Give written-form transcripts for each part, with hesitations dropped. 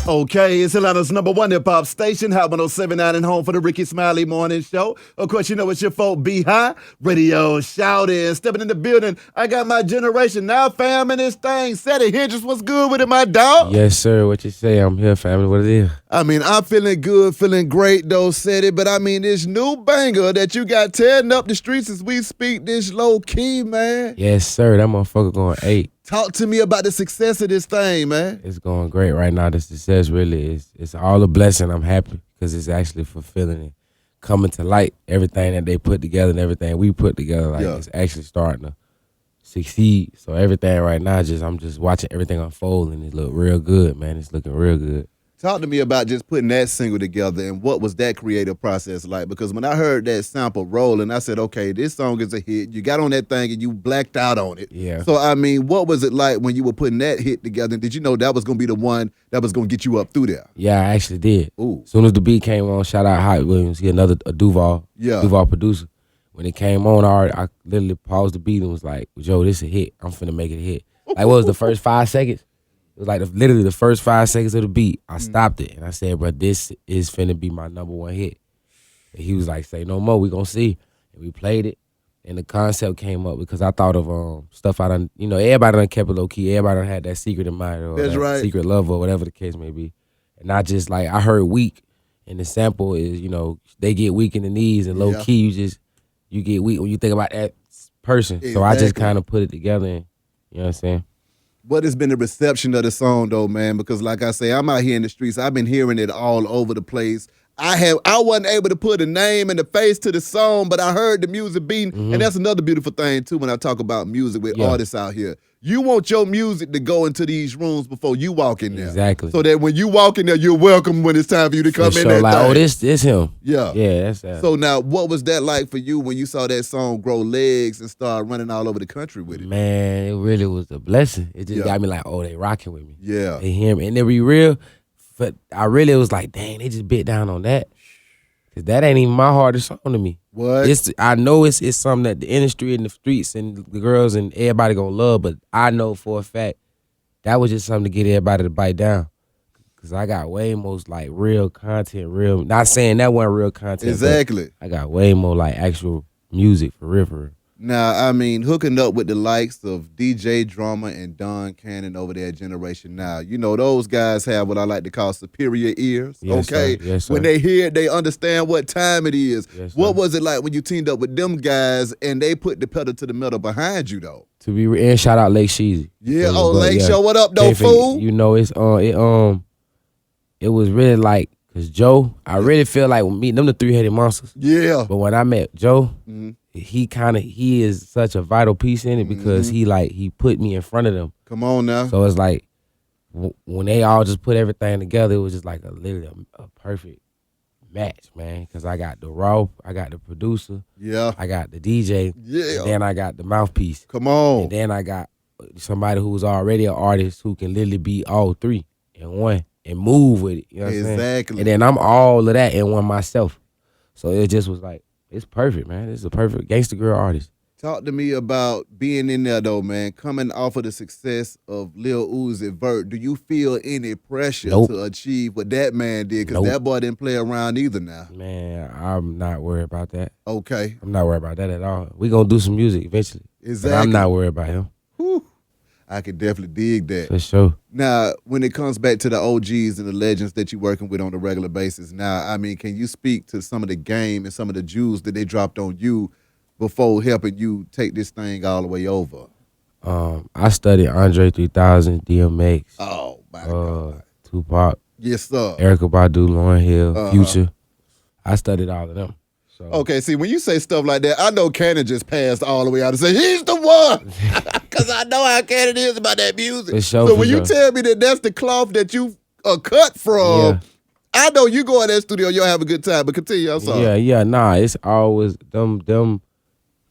Okay, it's Atlanta's #1 hip-hop station, Hot 107.9 and home for the Ricky Smiley Morning Show. Of course, you know it's your folk, B-High, radio, shouting, stepping in the building. I got my generation now, fam, in this thing. Seddy Hendrinx, what's good with it, my dog? Yes, sir. What you say? I'm here, family. What it is? I mean, I'm feeling good, feeling great, though, Seddy, but I mean, this new banger that you got tearing up the streets as we speak, this low-key, man. Yes, sir. That motherfucker going 8. Talk to me about the success of this thing, man. It's going great right now. The success really is. It's all a blessing. I'm happy because it's actually fulfilling it, coming to light. Everything that they put together and everything we put together, it's actually starting to succeed. So everything right now, I'm just watching everything unfold, and it look real good, man. It's looking real good. Talk to me about just putting that single together and what was that creative process like? Because when I heard that sample rolling, I said, okay, this song is a hit. You got on that thing and you blacked out on it. Yeah. So, I mean, what was it like when you were putting that hit together? And did you know that was going to be the one that was going to get you up through there? Yeah, I actually did. Ooh. As soon as the beat came on, shout out Hype Williams. He another Duval producer. When it came on, I literally paused the beat and was like, Joe, this a hit. I'm finna make it a hit. Like, what was the first 5 seconds? It was like literally the first 5 seconds of the beat. I stopped it and I said, bro, this is finna be my #1 hit. And he was like, say no more, we gonna see. And we played it and the concept came up because I thought of stuff I done, everybody done kept it low key. Everybody done had that secret in mind or That's that right. secret love or whatever the case may be. And I just I heard weak and the sample is, they get weak in the knees and low key you get weak when you think about that person. Exactly. So I just kind of put it together and, you know what I'm saying? What has been the reception of the song, though, man? Because like I say, I'm out here in the streets. I've been hearing it all over the place. I wasn't able to put a name and a face to the song, but I heard the music beating. And that's another beautiful thing, too, when I talk about music with artists out here. You want your music to go into these rooms before you walk in there. Exactly. So that when you walk in there, you're welcome when it's time for you to come in there. Like, this him. Yeah. Yeah, that's that. So now, what was that like for you when you saw that song grow legs and start running all over the country with it? Man, it really was a blessing. It just got me like, they rocking with me. Yeah. They hear me. And to be real, but I really was like, dang, they just bit down on that. Cause that ain't even my hardest song to me. What? I know it's something that the industry and the streets and the girls and everybody gonna love, but I know for a fact that was just something to get everybody to bite down. Cause I got way more real content, not saying that wasn't real content. Exactly. I got way more actual music for real. Now, I mean, hooking up with the likes of DJ Drama and Don Cannon over there at Generation Now, those guys have what I like to call superior ears, okay? Sir. Yes, sir. When they hear it, they understand what time it is. Yes, what was it like when you teamed up with them guys and they put the pedal to the metal behind you, though? And shout out Lake Sheezy. Yeah, Lake Show, what up, though, fool? It was really cause Joe, I really feel like with me, them the three-headed monsters. Yeah. But when I met Joe, he is such a vital piece in it because he put me in front of them. Come on now. So it's like when they all just put everything together, it was just literally a perfect match, man. Cause I got the raw, I got the producer, I got the DJ, and then I got the mouthpiece. Come on. And then I got somebody who was already an artist who can literally be all three in one and move with it. You know what I'm saying? Exactly. And then I'm all of that in one myself. So it just was it's perfect, man. It's a perfect gangster girl artist. Talk to me about being in there, though, man. Coming off of the success of Lil Uzi Vert, do you feel any pressure to achieve what that man did? Because that boy didn't play around either now. Man, I'm not worried about that. Okay. I'm not worried about that at all. We going to do some music eventually. Exactly. But I'm not worried about him. Whew. I can definitely dig that. For sure. Now, when it comes back to the OGs and the legends that you're working with on a regular basis, now, I mean, can you speak to some of the game and some of the jewels that they dropped on you before helping you take this thing all the way over? I studied Andre 3000, DMX. Oh, my God. Tupac. Yes, sir. Erykah Badu, Lauryn Hill, Future. I studied all of them. So. Okay, see, when you say stuff like that, I know Cannon just passed all the way out and said, he's the one. Because I know how Cannon is about that music. For sure, so when you tell me that that's the cloth that you are cut from, I know you go in that studio, you'll have a good time. But continue, I'm sorry. Nah, it's always them.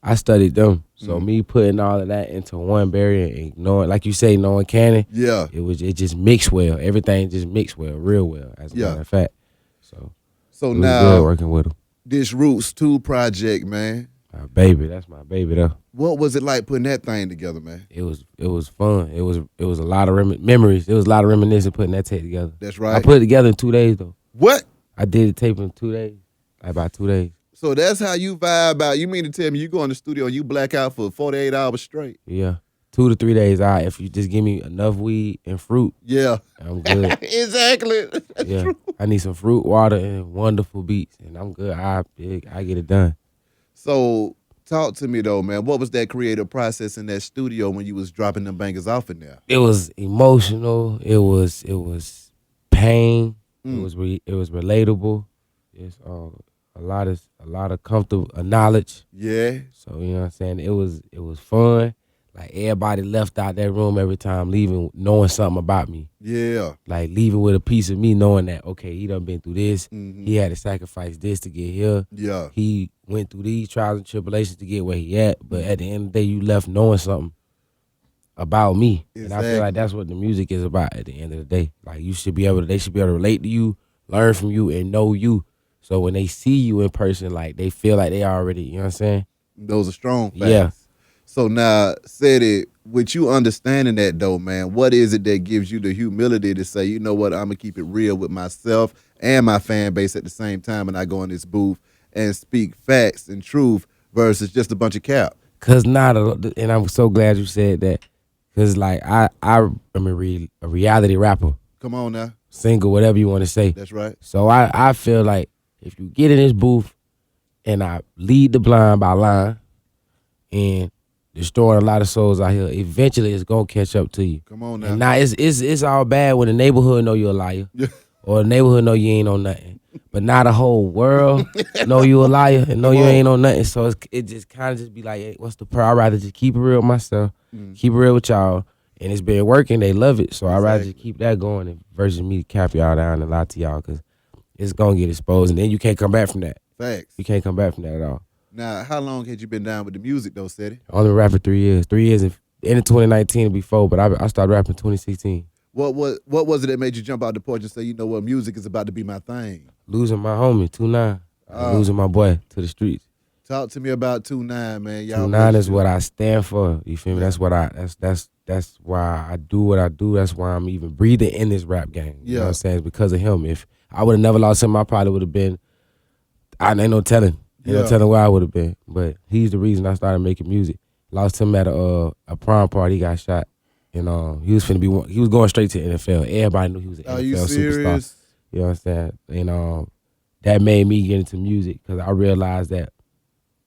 I studied them. So me putting all of that into one barrier and knowing, like you say, knowing Cannon, it just mixed well. Everything just mixed well, real well, as a matter of fact. So So it was now, good working with them. This Roots 2 project, man, My baby, that's my baby though. What was it like putting that thing together, man? It was fun. It was a lot of memories. It was a lot of reminiscing putting that tape together. That's right. I put it together in 2 days though. What? I did the tape in 2 days. Like about 2 days. So that's how you vibe out. You mean to tell me you go in the studio and you black out for 48 hours straight? Yeah. 2 to 3 days out. If you just give me enough weed and fruit, yeah, I'm good. Exactly. That's yeah. true. I need some fruit, water, and wonderful beats, and I'm good. I get it done. So talk to me though, man. What was that creative process in that studio when you was dropping them bangers off in there? It was emotional. It was pain. It was relatable. It's a lot of comfortable knowledge. Yeah. So you know what I'm saying. It was fun. Like everybody left out that room every time leaving knowing something about me. Yeah. Like leaving with a piece of me knowing that, okay, he done been through this. Mm-hmm. He had to sacrifice this to get here. Yeah. He went through these trials and tribulations to get where he at. But at the end of the day, you left knowing something about me. Exactly. And I feel like that's what the music is about at the end of the day. Like they should be able to relate to you, learn from you, and know you. So when they see you in person, like they feel like they already, you know what I'm saying? Those are strong facts. Yeah. So now, Seddy, with you understanding that though, man, what is it that gives you the humility to say, you know what, I'm gonna keep it real with myself and my fan base at the same time, and I go in this booth and speak facts and truth versus just a bunch of cap? Cause and I'm so glad you said that. Cause like I'm a reality rapper. Come on now. Single, whatever you want to say. That's right. So I feel like if you get in this booth and I lead the blind by line and destroying a lot of souls out here, eventually it's gonna catch up to you. Come on now. And now it's all bad when the neighborhood know you're a liar. Or the neighborhood know you ain't on nothing. But now the whole world know you a liar and know you ain't on nothing. So it just kind of just be like, hey, what's the I'd rather just keep it real with myself, keep it real with y'all. And it's been working. They love it. So I'd rather just keep that going versus me cap y'all down and lie to y'all because it's going to get exposed. And then you can't come back from that. Facts. You can't come back from that at all. Now, how long had you been down with the music, though, Seddy? I only rapping 3 years. 3 years in 2019 and before, but I started rapping 2016. What was it that made you jump out the porch and say, you know what, music is about to be my thing? Losing my homie, 2-9. Losing my boy to the streets. Talk to me about 2-9, man. 2-9 is what I stand for. You feel me? That's what that's why I do what I do. That's why I'm even breathing in this rap game. You know what I'm saying? It's because of him. If I would have never lost him, I probably would have been, ain't no telling. Ain't no telling where I would have been. But he's the reason I started making music. Lost him at a prom party. He got shot. And he was going straight to the NFL. Everybody knew he was an NFL superstar. You know what I'm saying? And that made me get into music because I realized that,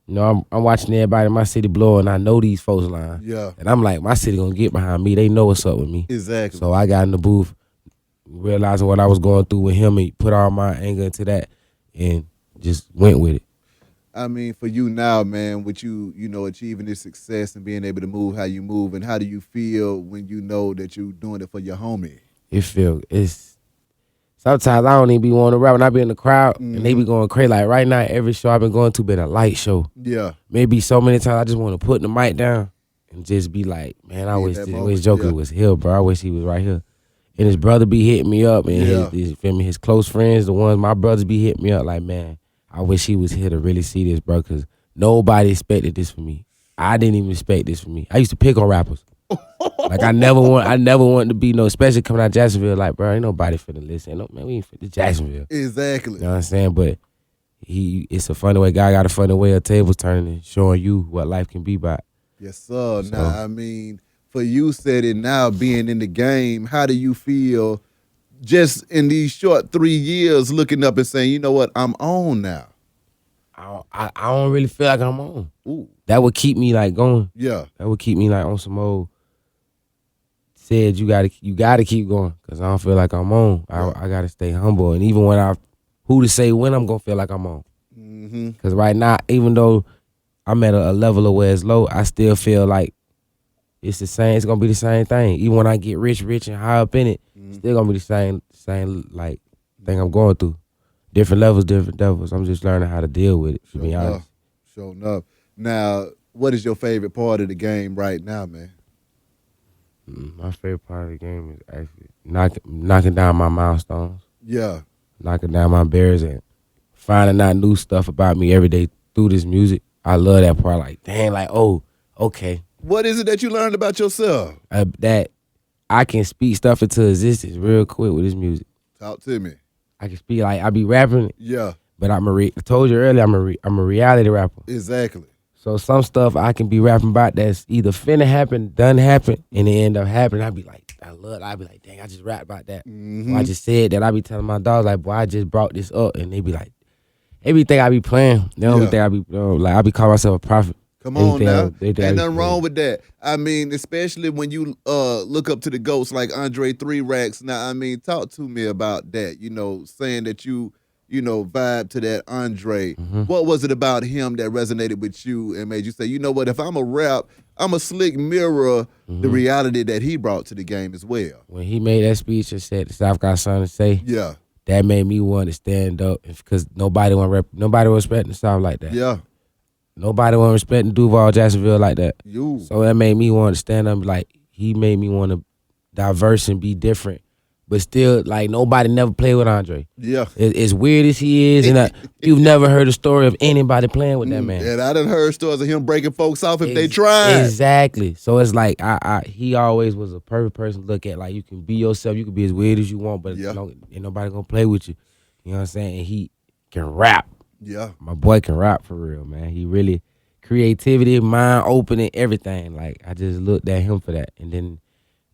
you know, I'm watching everybody in my city blow, and I know these folks lying. Yeah. And I'm like, my city gonna get behind me. They know what's up with me. Exactly. So I got in the booth, realizing what I was going through with him, and put all my anger into that, and just went with it. I mean, for you now, man, with you know, achieving this success and being able to move how you move, and how do you feel when you know that you're doing it for your homie? Sometimes I don't even be wanting to rap when I be in the crowd and they be going crazy. Like right now, every show I've been going to been a light show. Yeah. Maybe so many times I just want to put the mic down and just be like, man, I wish Joker was here, bro. I wish he was right here. And his brother be hitting me up, and his close friends, the ones my brothers be hitting me up like, man, I wish he was here to really see this, bro, because nobody expected this for me. I didn't even expect this for me. I used to pick on rappers. Like I never wanted to be especially coming out of Jacksonville. Like, bro, ain't nobody finna listen. No, man, we ain't finna Jacksonville. Exactly. You know what I'm saying? But it's a funny way. God got a funny way of tables turning and showing you what life can be about. Yes, sir. So, now, I mean, for you, Seddy, now being in the game, how do you feel just in these short 3 years looking up and saying, you know what, I'm on now? I don't really feel like I'm on. Ooh. That would keep me like going. Yeah. That would keep me like on some old. Said you gotta keep going because I don't feel like I'm on. I gotta stay humble, and even when who to say when I'm gonna feel like I'm on? Because right now, even though I'm at a level of where it's low, I still feel like it's the same. It's gonna be the same thing. Even when I get rich and high up in it, still gonna be the same like thing I'm going through. Different levels, different devils. I'm just learning how to deal with it. To be honest. Sure enough. Now, what is your favorite part of the game right now, man? My favorite part of the game is actually knocking down my milestones. Yeah. Knocking down my barriers and finding out new stuff about me every day through this music. I love that part. Like, dang, like, oh, okay. What is it that you learned about yourself? That I can speak stuff into existence real quick with this music. Talk to me. I can speak, like, I be rapping. Yeah. But I told you earlier, I'm a reality rapper. Exactly. So some stuff I can be rapping about that's either finna happen, done happen, and it end up happening. I be like, I be like, dang, I just rap about that. Mm-hmm. Or I just said that. I be telling my dogs, like, boy, I just brought this up. And they be like, everything I be playing. They don't think I be, like, I be calling myself a prophet. Come on now. Ain't nothing wrong with that. I mean, especially when you look up to the GOATs like Andre 3 Racks. Now, I mean, talk to me about that, saying that you vibe to that Andre. Mm-hmm. What was it about him that resonated with you and made you say, you know what, if I'm a rap, I'm a slick mirror the reality that he brought to the game as well. When he made that speech and said the South got something to say, yeah, that made me want to stand up because nobody was respecting the South like that. Yeah. Nobody was respecting Duval, Jacksonville like that. You. So that made me want to stand up. Like, he made me want to diverse and be different. But still, like, nobody never played with Andre. Yeah. As weird as he is, and you've never heard a story of anybody playing with that man. And I done heard stories of him breaking folks off if they tried. Exactly. So it's like, he always was a perfect person to look at. Like, you can be yourself. You can be as weird as you want, but ain't nobody going to play with you. You know what I'm saying? And he can rap. Yeah. My boy can rap for real, man. He really, creativity, mind opening, everything. Like, I just looked at him for that. And then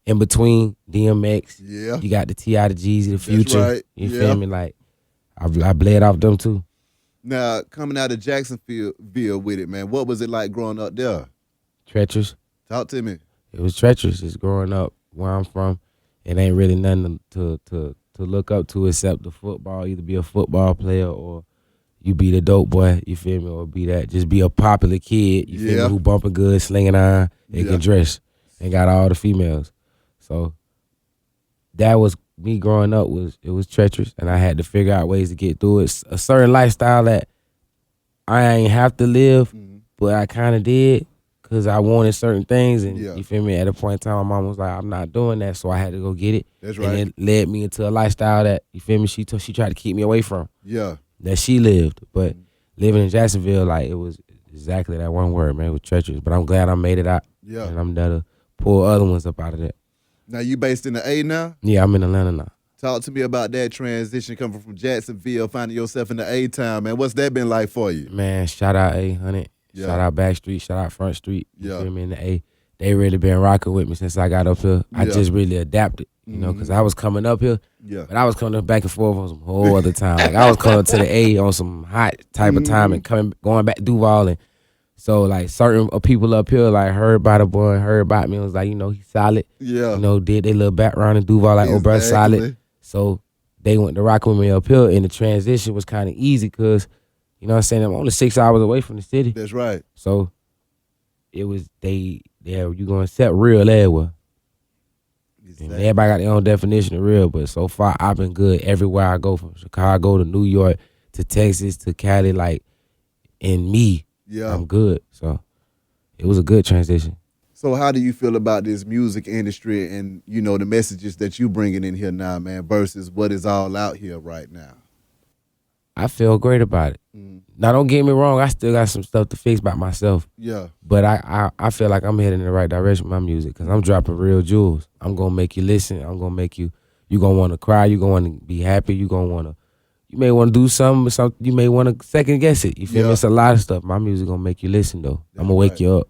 in between DMX, you got the T.I., the Jeezy, the Future. Right. You feel me? Like, I bled off them too. Now, coming out of Jacksonville with it, man, what was it like growing up there? Treacherous. Talk to me. It was treacherous. Just growing up where I'm from. It ain't really nothing to look up to except the football. Either be a football player or you be the dope boy, you feel me, or be that. Just be a popular kid, you feel me, who bumping good, slinging iron, and can dress, and got all the females. So that was me growing up. It was treacherous, and I had to figure out ways to get through it. A certain lifestyle that I ain't have to live, but I kind of did because I wanted certain things, and you feel me. At a point in time, my mom was like, "I'm not doing that," so I had to go get it. That's right. And it led me into a lifestyle that you feel me. She tried to keep me away from. Yeah. That she lived, but living in Jacksonville, like, it was exactly that one word, man. It was treacherous, but I'm glad I made it out. Yeah. And I'm there to pull other ones up out of that. Now, you based in the A now? Yeah, I'm in Atlanta now. Talk to me about that transition coming from Jacksonville, finding yourself in the A-town, man. What's that been like for you? Man, shout out A100. Yeah. Shout out Backstreet. Shout out Front Street. You feel me? In the A. They really been rocking with me since I got up here. I just really adapted, you know, because I was coming up here. Yeah. But I was coming back and forth on some whole other time. Like, I was coming to the A on some hot type of time and going back to Duval. And so, like, certain people up here, like, heard about the boy, heard about me, and was like, you know, he's solid. Yeah. You know, did their little background in Duval, like, oh, bro, solid. So they went to rock with me up here, and the transition was kind of easy because, you know what I'm saying, I'm only 6 hours away from the city. That's right. So it was, you going to set real everywhere. Exactly. And everybody got their own definition of real, but so far I've been good everywhere I go, from Chicago to New York to Texas to Cali. Like, in me, I'm good. So it was a good transition. So how do you feel about this music industry and, you know, the messages that you bringing in here now, man, versus what is all out here right now? I feel great about it. Now, don't get me wrong, I still got some stuff to fix by myself. Yeah. But I feel like I'm heading in the right direction with my music because I'm dropping real jewels. I'm going to make you listen. I'm going to make you going to want to cry. You going to want to be happy. You may want to do something. You may want to second guess it. You feel me? It's a lot of stuff. My music going to make you listen, though. I'm going to wake you up.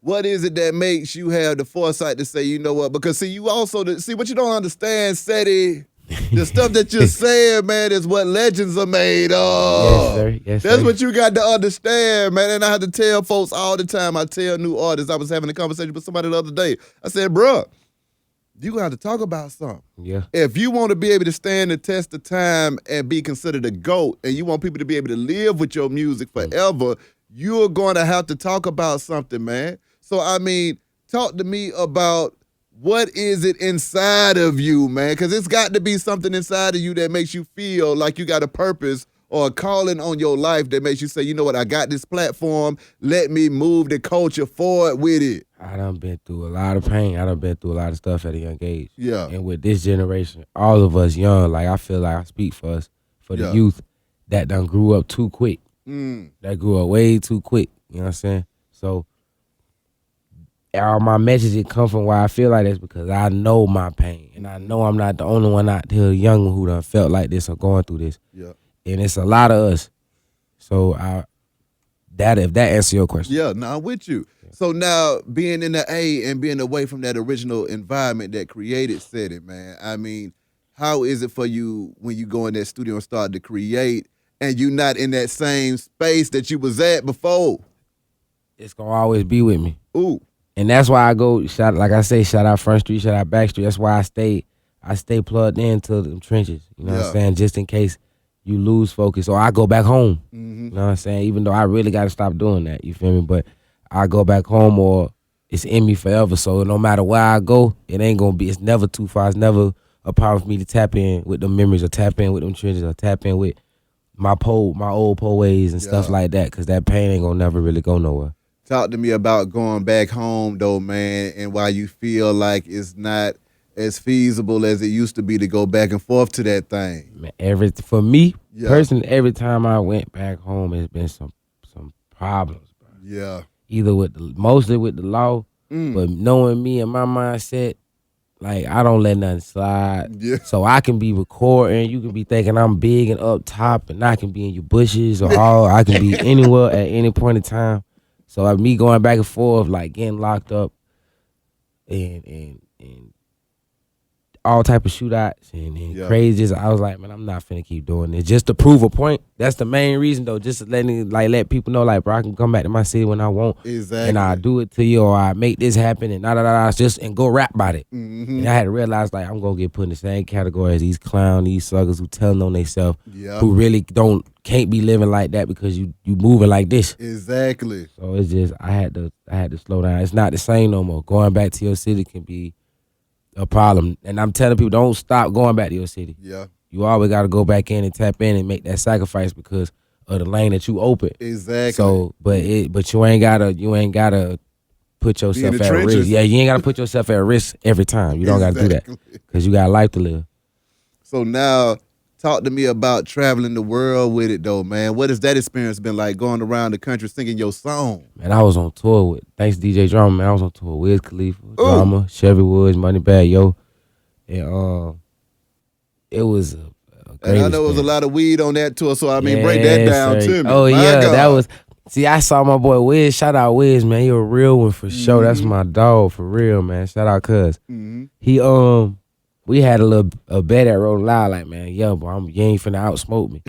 What is it that makes you have the foresight to say, you know what? Because, see, you also, what you don't understand, Seddy, the stuff that you're saying, man, is what legends are made of. Yes, sir. Yes, That's sir. what you got to understand, man. And I have to tell folks all the time. I tell new artists. I was having a conversation with somebody the other day. I said, bruh, you're going to have to talk about something. Yeah. If you want to be able to stand the test of time and be considered a GOAT, and you want people to be able to live with your music forever, you're going to have to talk about something, man. So, I mean, talk to me about what is it inside of you, man? Because it's got to be something inside of you that makes you feel like you got a purpose or a calling on your life that makes you say, you know what, I got this platform. Let me move the culture forward with it. I done been through a lot of pain. I done been through a lot of stuff at a young age. Yeah. And with this generation, all of us young, like, I feel like I speak for us, for the youth that done grew up too quick. That grew up way too quick. You know what I'm saying? So all my messages come from why I feel like this because I know my pain. And I know I'm not the only one out here young who done felt like this or going through this. Yeah. And it's a lot of us. So if that answers your question. Yeah, no, I'm with you. Yeah. So now being in the A and being away from that original environment that created Seddy, man, I mean, how is it for you when you go in that studio and start to create and you not in that same space that you was at before? It's going to always be with me. Ooh. And that's why I go, shout out Front Street, shout out Back Street. That's why I stay plugged into the trenches. You know what I'm saying? Just in case you lose focus. Or I go back home. Mm-hmm. You know what I'm saying? Even though I really got to stop doing that. You feel me? But I go back home or it's in me forever. So no matter where I go, it's never too far. It's never a problem for me to tap in with the memories or tap in with them trenches or tap in with my old pole ways and stuff like that. Because that pain ain't going to never really go nowhere. Talk to me about going back home, though, man, and why you feel like it's not as feasible as it used to be to go back and forth to that thing. Man, for me, personally, every time I went back home, it's been some problems, bro. Yeah. Either mostly with the law, but knowing me and my mindset, like, I don't let nothing slide. Yeah. So I can be recording, you can be thinking I'm big and up top, and I can be in your bushes or I can be anywhere at any point in time. So me going back and forth, like getting locked up and all type of shootouts and crazies, I was like, man, I'm not finna keep doing this. Just to prove a point. That's the main reason though. Just to let people know, like, bro, I can come back to my city when I want. Exactly. And I'll do it to you, or I make this happen and and go rap about it. Mm-hmm. And I had to realize, like, I'm gonna get put in the same category as these clowns, these suckers who telling on themselves, who really can't be living like that because you moving like this. Exactly. So it's just I had to slow down. It's not the same no more. Going back to your city can be a problem. And I'm telling people, don't stop going back to your city. Yeah. You always got to go back in and tap in and make that sacrifice because of the lane that you open. Exactly. So, but you ain't gotta put yourself at risk. Yeah, you ain't gotta put yourself at risk every time. You don't gotta do that because you got a life to live. So now, talk to me about traveling the world with it, though, man. What has that experience been like, going around the country singing your song? Man, I was on tour with, thanks DJ Drama, man, I was on tour with Wiz Khalifa, Drama, Chevy Woods, Moneybagg Yo. And it was a great And I know there was a lot of weed on that tour, so I mean, break that down to me. Oh, yeah, God. That was, see, I saw my boy Wiz, shout out Wiz, man, he a real one for sure. That's my dog, for real, man, shout out Cuz. He, we had a bet at Rolling Loud, like, man, yo, bro, you ain't finna outsmoke me.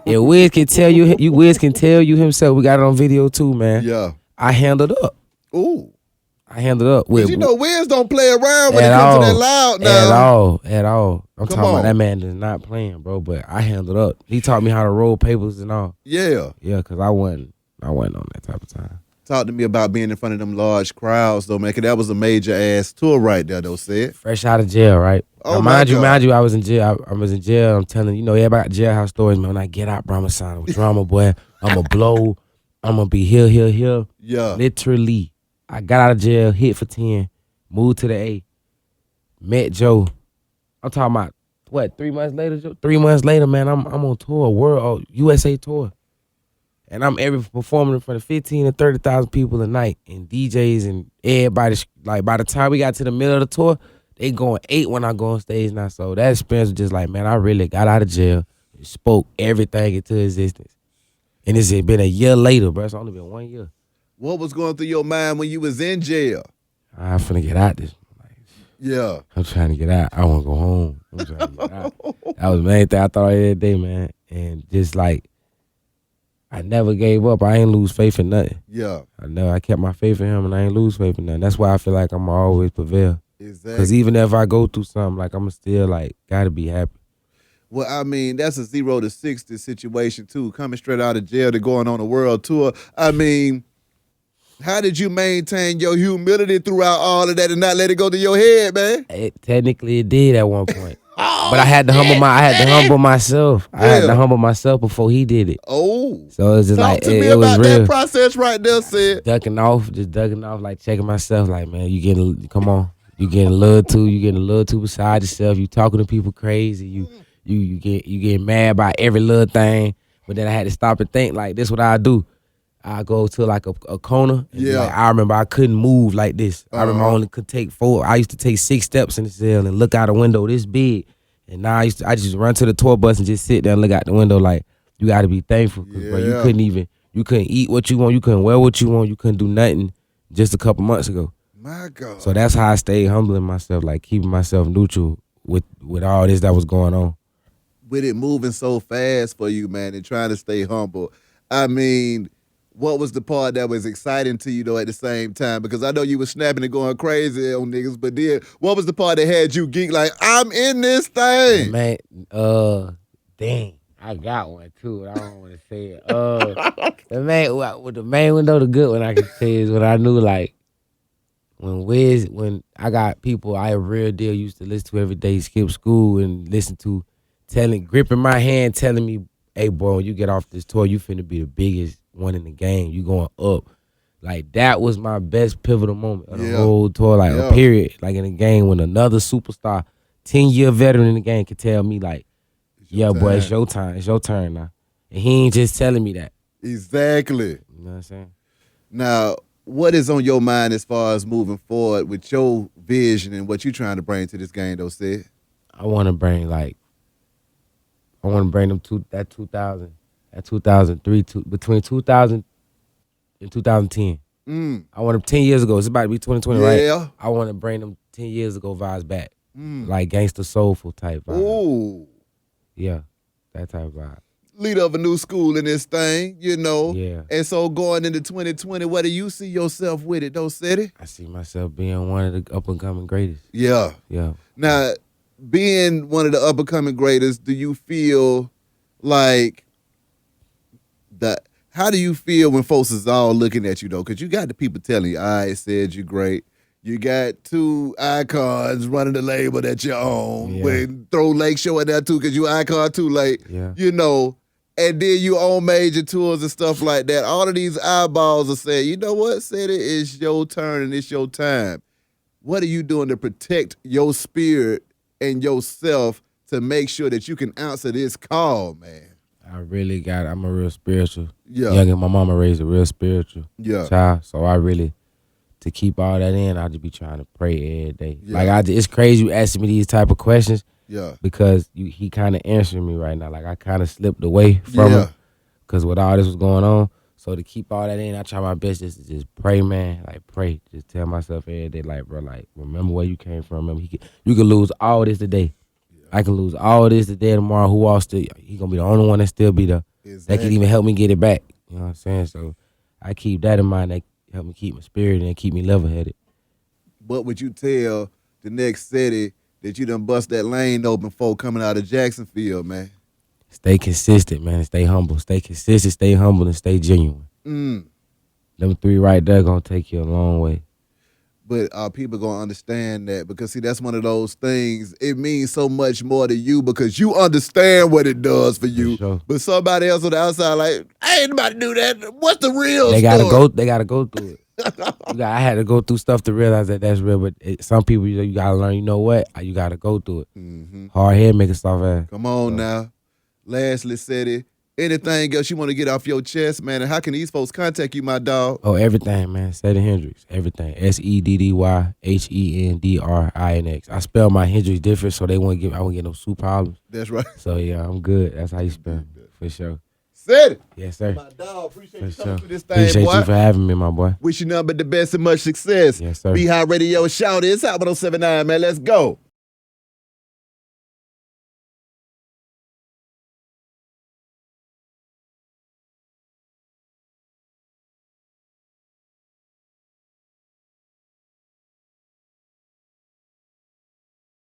And Wiz can tell Wiz can tell you himself. We got it on video too, man. Yeah. I handled up. Ooh. I handled up with. You know, Wiz don't play around when it comes to that loud now. At all. I'm talking about that man is not playing, bro. But I handled up. He taught me how to roll papers and all. Yeah. Yeah, because I wasn't on that type of time. Talk to me about being in front of them large crowds, though, man. Cause that was a major ass tour right there, though. Said fresh out of jail, right? Oh, mind you, I was in jail. I was in jail. I'm telling you, everybody got jailhouse stories, man. When I get out, bro, I'm a sign of drama, boy. I'm a blow. I'm gonna be here. Yeah. Literally, I got out of jail, hit for 10, moved to the A, met Joe. I'm talking about what? 3 months later, Joe. 3 months later, man, I'm on tour, USA tour. And I'm performing in front of 15 and 30,000 people a night, and DJs and everybody. Like, by the time we got to the middle of the tour, they going 8 when I go on stage now. So that experience was just like, man, I really got out of jail, and spoke everything into existence. And it's been a year later, bro. It's only been 1 year. What was going through your mind when you was in jail? I'm finna get out this. Yeah. I'm trying to get out. I want to go home. I'm trying to get out. That was the main thing I thought every day, man. And just like, I never gave up. I ain't lose faith in nothing. Yeah. I kept my faith in him, and I ain't lose faith in nothing. That's why I feel like I'm always prevail. Exactly. Because even if I go through something, like, I'm still, like, got to be happy. Well, I mean, that's a 0 to 60 situation, too. Coming straight out of jail to going on a world tour. I mean, how did you maintain your humility throughout all of that and not let it go to your head, man? Technically, it did at one point. But I had to humble myself. I had to humble myself before he did it. Oh. So it's just Talk like, to me it was about real. that process right there, Sid. Ducking off, like checking myself, like, man, you getting a little too beside yourself. You talking to people crazy. You get mad about every little thing. But then I had to stop and think, like, this what I do. I go to like a corner. And Yeah. like, I remember I couldn't move like this. I remember I only could take 4. I used to take 6 steps in the cell and look out a window this big. And now I just run to the tour bus and just sit there and look out the window like, you got to be thankful. Cause, bro, you couldn't eat what you want. You couldn't wear what you want. You couldn't do nothing just a couple months ago. My God. So that's how I stayed humbling myself, like keeping myself neutral with all this that was going on. With it moving so fast for you, man, and trying to stay humble, I mean, what was the part that was exciting to you, though, at the same time? Because I know you were snapping and going crazy on niggas, but then what was the part that had you geek like, I'm in this thing? Man, dang, I got one, too. I don't want to say it. The main one, though, the good one I can say is when I knew, like, when I got people I real deal used to listen to every day, skip school and listen to, gripping my hand, telling me, hey, boy, when you get off this tour, you finna be the biggest one in the game. You going up. Like, that was my best pivotal moment of the whole tour, like a period, like in the game when another superstar, 10-year veteran in the game could tell me, like, boy, it's your time. It's your turn now. And he ain't just telling me that. Exactly. You know what I'm saying? Now, what is on your mind as far as moving forward with your vision and what you're trying to bring to this game, though, Sid? I want to bring, them to that 2003, between 2000 and 2010. I want them 10 years ago. It's about to be 2020, right? I want to bring them 10 years ago vibes back. Like gangster soulful type vibe. Ooh. Yeah, that type of vibe. Leader of a new school in this thing, you know. Yeah. And so going into 2020, what do you see yourself with it, though, Seddy? I see myself being one of the up-and-coming greatest. Yeah. Yeah. Now, being one of the up-and-coming greatest, do you feel like how do you feel when folks is all looking at you, though? Because you got the people telling you, all right, Sid, you're great. You got 2 icons running the label that you own. Yeah. Throw Lake Show in there, too, because you icon, too, like, you know. And then you own major tours and stuff like that. All of these eyeballs are saying, you know what, Seddy, it's your turn and it's your time. What are you doing to protect your spirit and yourself to make sure that you can answer this call, man? I'm a real spiritual. Yeah. Young and my mama raised a real spiritual child. So to keep all that in, I just be trying to pray every day. Yeah. Like it's crazy you asking me these type of questions. Yeah. Because he kind of answering me right now. Like I kind of slipped away from him because with all this was going on. So to keep all that in, I try my best just to just pray, man. Like pray. Just tell myself every day, like, bro, like remember where you came from. Remember you could lose all this today. Yeah. I can lose all this today, tomorrow. Who else still? He gonna be the only one that still be there. Exactly. That can even help me get it back. You know what I'm saying? So I keep that in mind. That help me keep my spirit and keep me level-headed. What would you tell the next city that you done bust that lane open for coming out of Jacksonville, man? Stay consistent, man. Stay humble. Stay consistent, stay humble, and stay genuine. Them 3 right there gonna take you a long way. But are people gonna understand that? Because, see, that's one of those things. It means so much more to you because you understand what it does for you. For sure. But somebody else on the outside like, I ain't about to do that. What's the real story? They gotta go through it. I had to go through stuff to realize that that's real, but some people, you gotta learn, you know what? You gotta go through it. Hard head make a soft ass. Come on now. Lastly, Seddy, anything else you want to get off your chest, man, and how can these folks contact you, my dog? Oh, everything, man. Seddy Hendrinx, everything. SEDDYHENDRINX. I spell my Hendrix different, so I won't get no soup problems. That's right. So yeah, I'm good. That's how you spell, for sure. Seddy. Yes, sir. My dog, appreciate you coming through this thing, Appreciate boy. you for having me, my boy. Wish you nothing but the best and much success. Yes, sir. Be High Radio, shout it. It's Hot 107.9, man. Let's go.